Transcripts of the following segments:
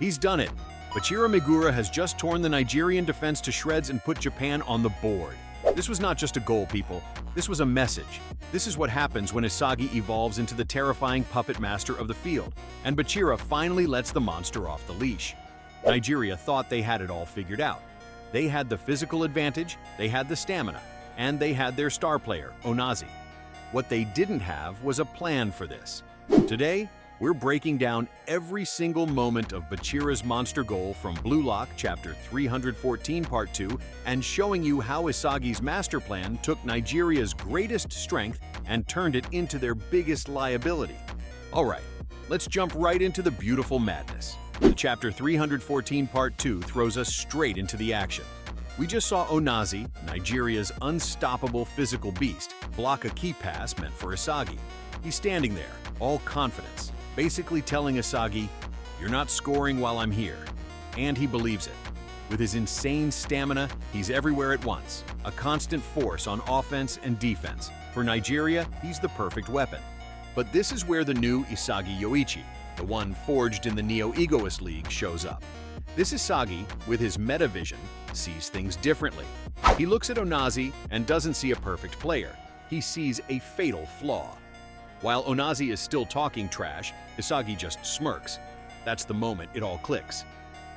He's done it. Bachira Meguru has just torn the Nigerian defense to shreds and put Japan on the board. This was not just a goal, people. This was a message. This is what happens when Isagi evolves into the terrifying puppet master of the field, and Bachira finally lets the monster off the leash. Nigeria thought they had it all figured out. They had the physical advantage, they had the stamina, and they had their star player, Onazi. What they didn't have was a plan for this. Today, we're breaking down every single moment of Bachira's monster goal from Blue Lock, Chapter 314, Part 2, and showing you how Isagi's master plan took Nigeria's greatest strength and turned it into their biggest liability. All right, let's jump right into the beautiful madness. The Chapter 314, Part 2 throws us straight into the action. We just saw Onazi, Nigeria's unstoppable physical beast, block a key pass meant for Isagi. He's standing there, all confidence, basically telling Isagi, "You're not scoring while I'm here." And he believes it. With his insane stamina, he's everywhere at once, a constant force on offense and defense. For Nigeria, he's the perfect weapon. But this is where the new Isagi Yoichi, the one forged in the Neo-Egoist League, shows up. This Isagi, with his meta-vision, sees things differently. He looks at Onazi and doesn't see a perfect player. He sees a fatal flaw. While Onazi is still talking trash, Isagi just smirks. That's the moment it all clicks.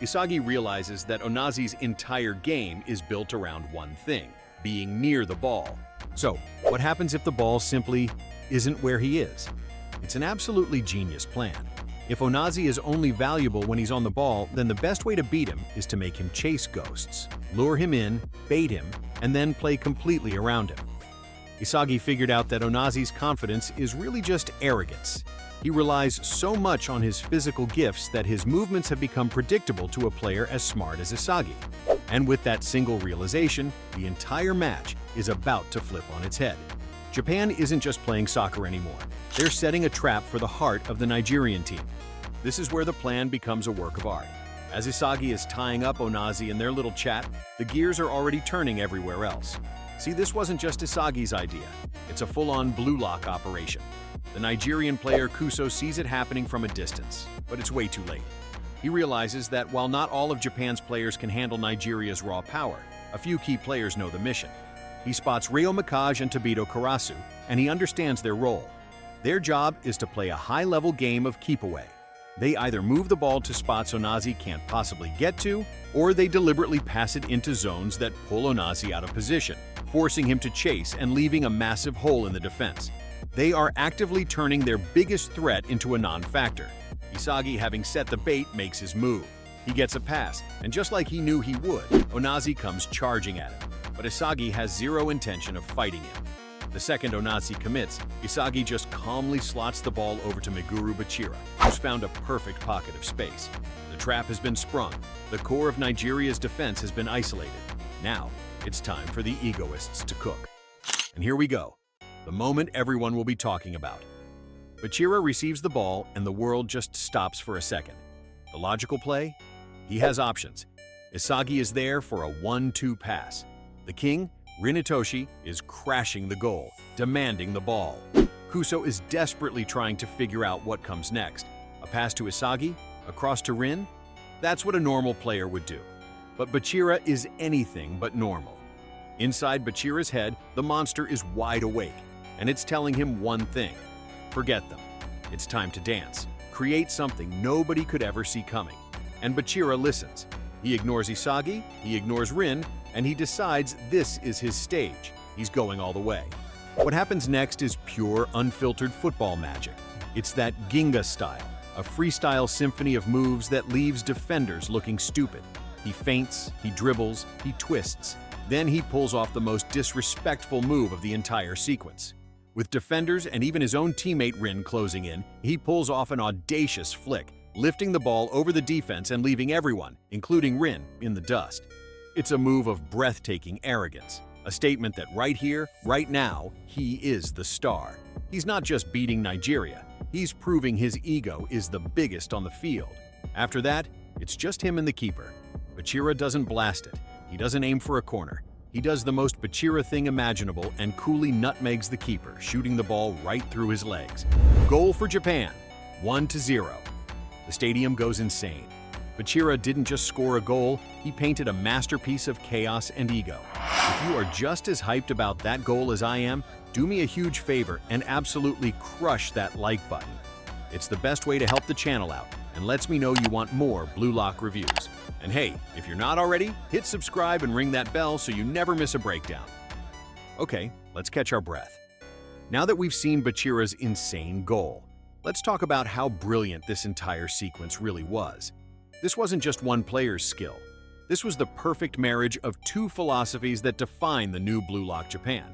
Isagi realizes that Onazi's entire game is built around one thing, being near the ball. So, what happens if the ball simply isn't where he is? It's an absolutely genius plan. If Onazi is only valuable when he's on the ball, then the best way to beat him is to make him chase ghosts, lure him in, bait him, and then play completely around him. Isagi figured out that Onazi's confidence is really just arrogance. He relies so much on his physical gifts that his movements have become predictable to a player as smart as Isagi. And with that single realization, the entire match is about to flip on its head. Japan isn't just playing soccer anymore. They're setting a trap for the heart of the Nigerian team. This is where the plan becomes a work of art. As Isagi is tying up Onazi in their little chat, the gears are already turning everywhere else. See, this wasn't just Isagi's idea. It's a full-on Blue Lock operation. The Nigerian player Kuso sees it happening from a distance, but it's way too late. He realizes that while not all of Japan's players can handle Nigeria's raw power, a few key players know the mission. He spots Ryo Mikage and Tobito Karasu, and he understands their role. Their job is to play a high-level game of keep-away. They either move the ball to spots Onazi can't possibly get to, or they deliberately pass it into zones that pull Onazi out of position, forcing him to chase and leaving a massive hole in the defense. They are actively turning their biggest threat into a non-factor. Isagi, having set the bait, makes his move. He gets a pass, and just like he knew he would, Onazi comes charging at him. But Isagi has zero intention of fighting him. The second Onazi commits, Isagi just calmly slots the ball over to Meguru Bachira, who's found a perfect pocket of space. The trap has been sprung. The core of Nigeria's defense has been isolated. Now, it's time for the egoists to cook. And here we go, the moment everyone will be talking about. Bachira receives the ball and the world just stops for a second. The logical play? He has options. Isagi is there for a 1-2 pass. The king, Rinatoshi, is crashing the goal, demanding the ball. Kuso is desperately trying to figure out what comes next. A pass to Isagi? Across to Rin? That's what a normal player would do. But Bachira is anything but normal. Inside Bachira's head, the monster is wide awake, and it's telling him one thing. Forget them. It's time to dance. Create something nobody could ever see coming. And Bachira listens. He ignores Isagi, he ignores Rin, and he decides this is his stage. He's going all the way. What happens next is pure, unfiltered football magic. It's that Ginga style, a freestyle symphony of moves that leaves defenders looking stupid. He feints, he dribbles, he twists. Then he pulls off the most disrespectful move of the entire sequence. With defenders and even his own teammate Rin closing in, he pulls off an audacious flick, lifting the ball over the defense and leaving everyone, including Rin, in the dust. It's a move of breathtaking arrogance, a statement that right here, right now, he is the star. He's not just beating Nigeria, he's proving his ego is the biggest on the field. After that, it's just him and the keeper. Bachira doesn't blast it, he doesn't aim for a corner. He does the most Bachira thing imaginable and coolly nutmegs the keeper, shooting the ball right through his legs. Goal for Japan, 1-0. The stadium goes insane. Bachira didn't just score a goal, he painted a masterpiece of chaos and ego. If you are just as hyped about that goal as I am, do me a huge favor and absolutely crush that like button. It's the best way to help the channel out and lets me know you want more Blue Lock reviews. And hey, if you're not already, hit subscribe and ring that bell so you never miss a breakdown. Okay, let's catch our breath. Now that we've seen Bachira's insane goal, let's talk about how brilliant this entire sequence really was. This wasn't just one player's skill. This was the perfect marriage of two philosophies that define the new Blue Lock Japan.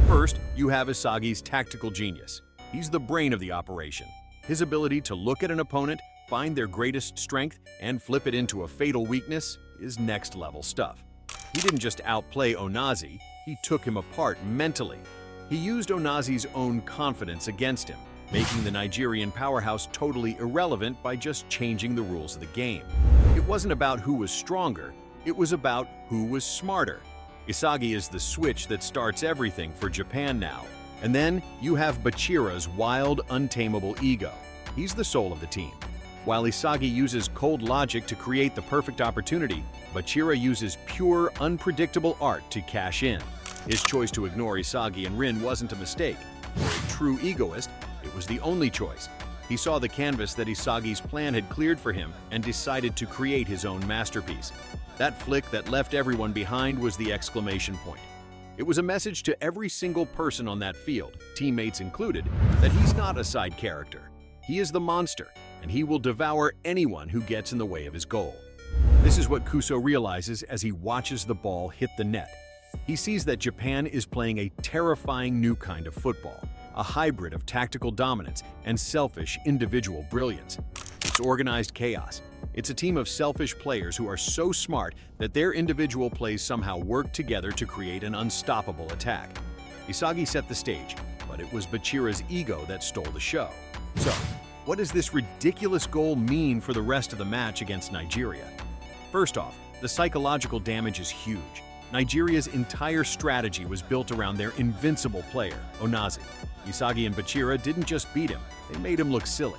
First, you have Isagi's tactical genius. He's the brain of the operation. His ability to look at an opponent, find their greatest strength, and flip it into a fatal weakness is next-level stuff. He didn't just outplay Onazi, he took him apart mentally. He used Onazi's own confidence against him, making the Nigerian powerhouse totally irrelevant by just changing the rules of the game. It wasn't about who was stronger, it was about who was smarter. Isagi is the switch that starts everything for Japan now. And then you have Bachira's wild, untamable ego. He's the soul of the team. While Isagi uses cold logic to create the perfect opportunity, Bachira uses pure, unpredictable art to cash in. His choice to ignore Isagi and Rin wasn't a mistake. For a true egoist, it was the only choice. He saw the canvas that Isagi's plan had cleared for him and decided to create his own masterpiece. That flick that left everyone behind was the exclamation point. It was a message to every single person on that field, teammates included, that he's not a side character. He is the monster, and he will devour anyone who gets in the way of his goal. This is what Kuso realizes as he watches the ball hit the net. He sees that Japan is playing a terrifying new kind of football, a hybrid of tactical dominance and selfish individual brilliance. It's organized chaos. It's a team of selfish players who are so smart that their individual plays somehow work together to create an unstoppable attack. Isagi set the stage, but it was Bachira's ego that stole the show. So, what does this ridiculous goal mean for the rest of the match against Nigeria? First off, the psychological damage is huge. Nigeria's entire strategy was built around their invincible player, Onazi. Isagi and Bachira didn't just beat him, they made him look silly.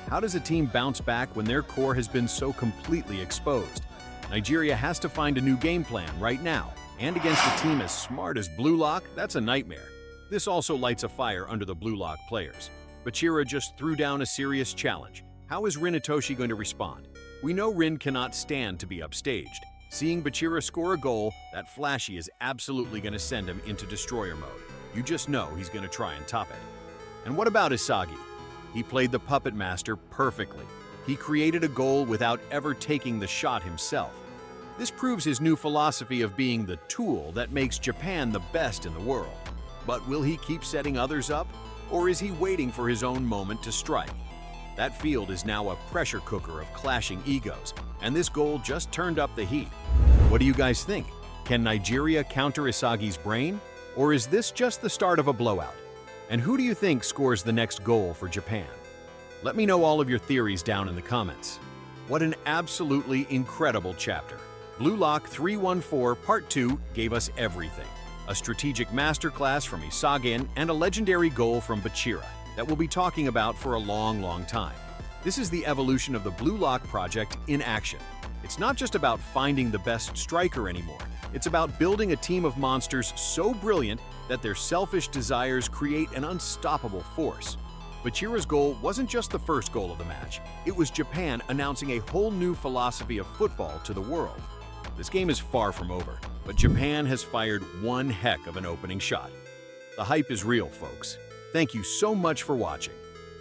How does a team bounce back when their core has been so completely exposed? Nigeria has to find a new game plan right now, and against a team as smart as Blue Lock, that's a nightmare. This also lights a fire under the Blue Lock players. Bachira just threw down a serious challenge. How is Rin Itoshi going to respond? We know Rin cannot stand to be upstaged. Seeing Bachira score a goal, that flashy is absolutely going to send him into destroyer mode. You just know he's going to try and top it. And what about Isagi? He played the puppet master perfectly. He created a goal without ever taking the shot himself. This proves his new philosophy of being the tool that makes Japan the best in the world. But will he keep setting others up? Or is he waiting for his own moment to strike? That field is now a pressure cooker of clashing egos, and this goal just turned up the heat. What do you guys think? Can Nigeria counter Isagi's brain? Or is this just the start of a blowout? And who do you think scores the next goal for Japan? Let me know all of your theories down in the comments. What an absolutely incredible chapter. Blue Lock 314 Part 2 gave us everything. A strategic masterclass from Isagi and a legendary goal from Bachira that we'll be talking about for a long time. This is the evolution of the Blue Lock project in action. It's not just about finding the best striker anymore. It's about building a team of monsters so brilliant that their selfish desires create an unstoppable force. Bachira's goal wasn't just the first goal of the match. It was Japan announcing a whole new philosophy of football to the world. This game is far from over, but Japan has fired one heck of an opening shot. The hype is real, folks. Thank you so much for watching.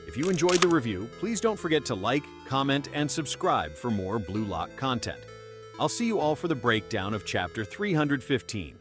If you enjoyed the review, please don't forget to like, comment, and subscribe for more Blue Lock content. I'll see you all for the breakdown of Chapter 315.